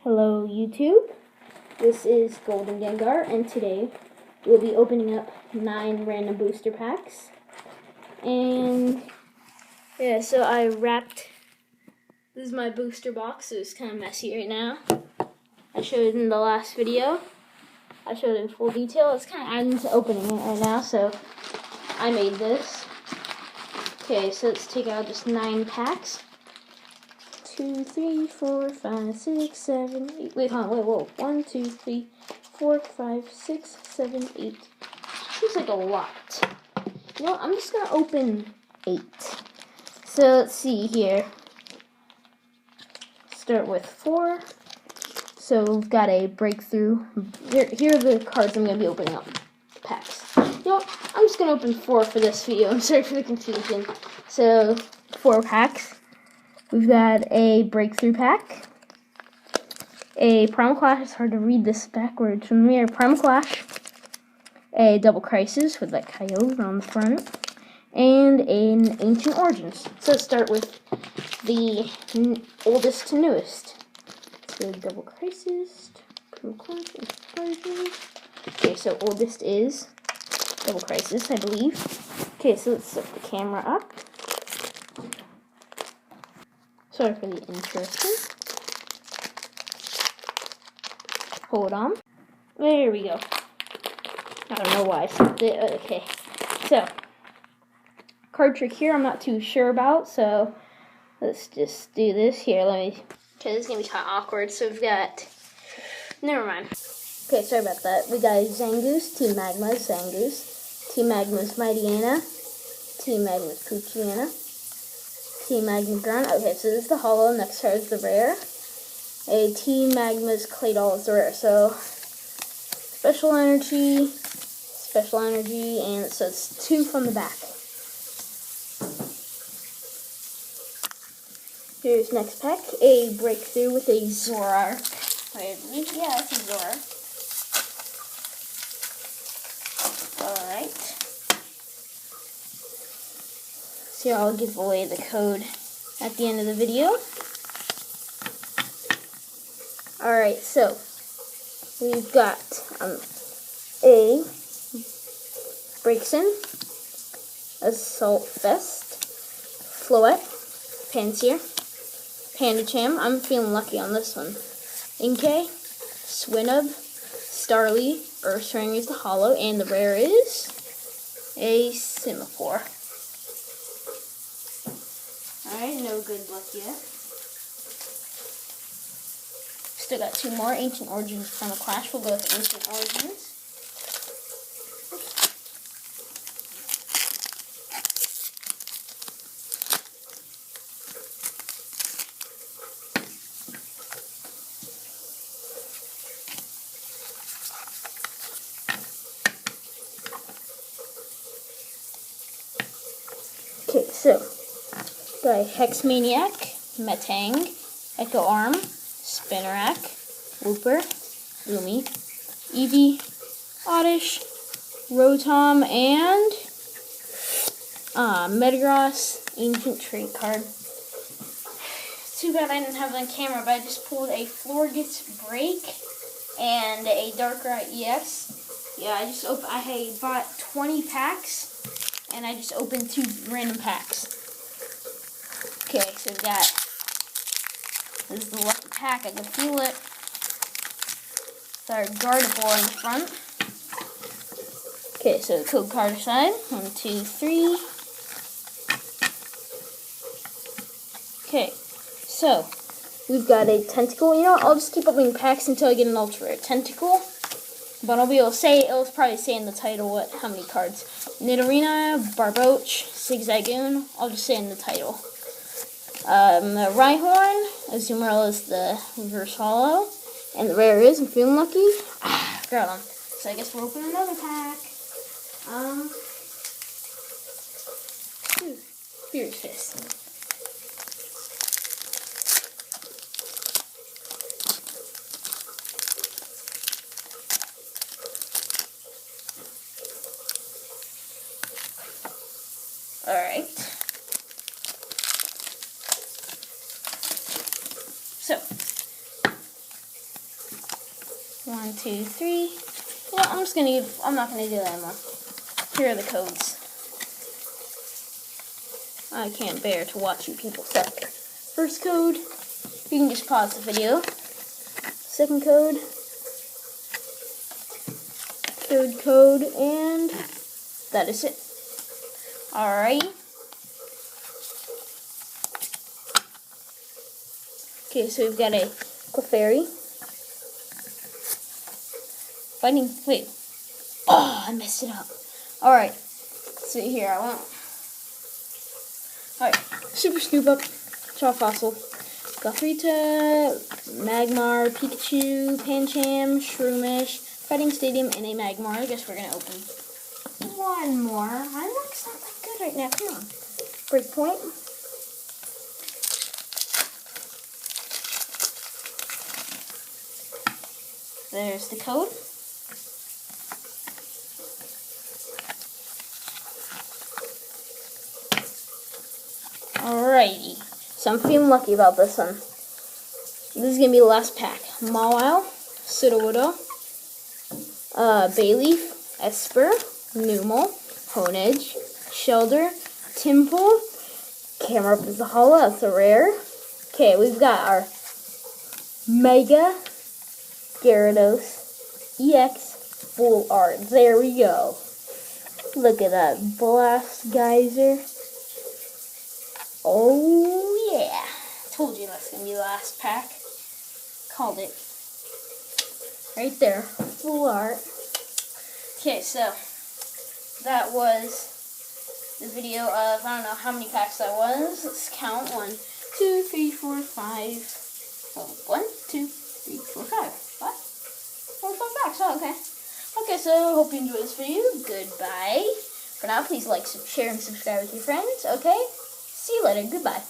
Hello YouTube, this is Golden Gengar, and today we'll be opening up 9 random booster packs. And yeah, so I wrapped, this is my booster box, so it's kind of messy right now. I showed it in the last video, I showed it in full detail. It's kind of adding to opening it right now, so I made this. Okay, so let's take out just 9 packs. 2, 3, 4, 5, 6, 7, 8. Wait, hold on, whoa. 1, 2, 3, 4, 5, 6, 7, 8. Seems like a lot. You know what? I'm just gonna open 8. So let's see here. Start with 4. So we've got a breakthrough. Here are the cards I'm gonna be opening up. Packs. You know what? I'm just gonna open 4 for this video. I'm sorry for the confusion. So 4 packs. We've got a breakthrough pack, a Primal Clash, it's hard to read this backwards from the mirror, Primal Clash, a Double Crisis with that Kyogre on the front, and an Ancient Origins. So let's start with the oldest to newest. So Double Crisis, Primal Clash, Ancient Origins. Okay, so oldest is Double Crisis, I believe. Okay, so let's set the camera up. Sorry for the interruption. Hold on. There we go. I don't know why I stopped it. Okay. So, card trick here I'm not too sure about, so let's just do this here. Okay, this is going to be kind of awkward. So we've got, never mind. Okay, sorry about that. We got Zangoose, Team Magma's Zangoose, Team Magma's Mightyena, Team Magma's Poochyena, Team Magma Grunt. Okay, so this is the holo. Next card is the rare. A Team Magma's Claydol is the rare. So special energy, and so it's 2 from the back. Here's next pack. A breakthrough with a Zoroark. Wait, yeah, it's a Zoroark. Alright. So I'll give away the code at the end of the video. Alright, so we've got a Braixen, Assault Vest, Floette, Pansear, Pandacham. I'm feeling lucky on this one. Inkay, Swinub, Starly, Ursaring is the holo, and the rare is a Semaphore. Alright, no good luck yet. Still got 2 more. Ancient Origins from a Clash. We'll go with Ancient Origins. Okay, so got Hex Maniac, Metang, Echo Arm, Spinarak, Wooper, Umi, Eevee, Oddish, Rotom, and Metagross Ancient Trait card. Too bad I didn't have it on camera, but I just pulled a Florges Break and a Darkrai EX. Yeah, I bought 20 packs, and I just opened 2 random packs. Okay, so we got, this is the lucky pack, I can feel it. It's our Gardevoir in the front. Okay, so code card aside, 1, 2, 3. Okay, so we've got a Tentacle. You know what, I'll just keep opening packs until I get an ultra rare Tentacle. But I'll be able to say, it'll probably say in the title how many cards. Nidorina, Barboach, Zigzagoon, I'll just say in the title. Rhyhorn, Azumarill is the reverse holo, and the rare is, I'm feeling lucky, Groudon. So I guess we'll open another pack. Furious Fist. Alright. So, 1, 2, 3. Yeah, I'm not gonna do that anymore. Here are the codes. I can't bear to watch you people suffer. First code, you can just pause the video. Second code, third code, and that is it. Alright. Okay, so we've got a Clefairy. Wait. Oh, I messed it up. Alright. So here, I want. Alright. Super Scoop Up, Charfossil, Gothorita, Magmar, Pikachu, Pancham, Shroomish, Fighting Stadium, and a Magmar. I guess we're gonna open one more. My luck's not that good right now. Come on. Breakpoint. There's the code. Alrighty. So I'm feeling lucky about this one. This is going to be the last pack. Mawile, Sudowoodo, Bayleaf, Esper, Numel, Honedge, Shelder, Timple. Camera up is the hollow. That's a rare. Okay, we've got our Mega Gyarados EX Full Art. There we go. Look at that Blast Geyser. Oh yeah. Told you that's going to be the last pack. Called it. Right there. Full art. Okay, so that was the video of, I don't know how many packs that was. Let's count. 1, 2, 3, 4, 5. Oh, 1, 2, 3, 4, 5. 5? 4, 5 packs. Oh, okay. Okay, so hope you enjoyed this video. Goodbye. For now, please like, share, and subscribe with your friends. Okay? See you later. Goodbye.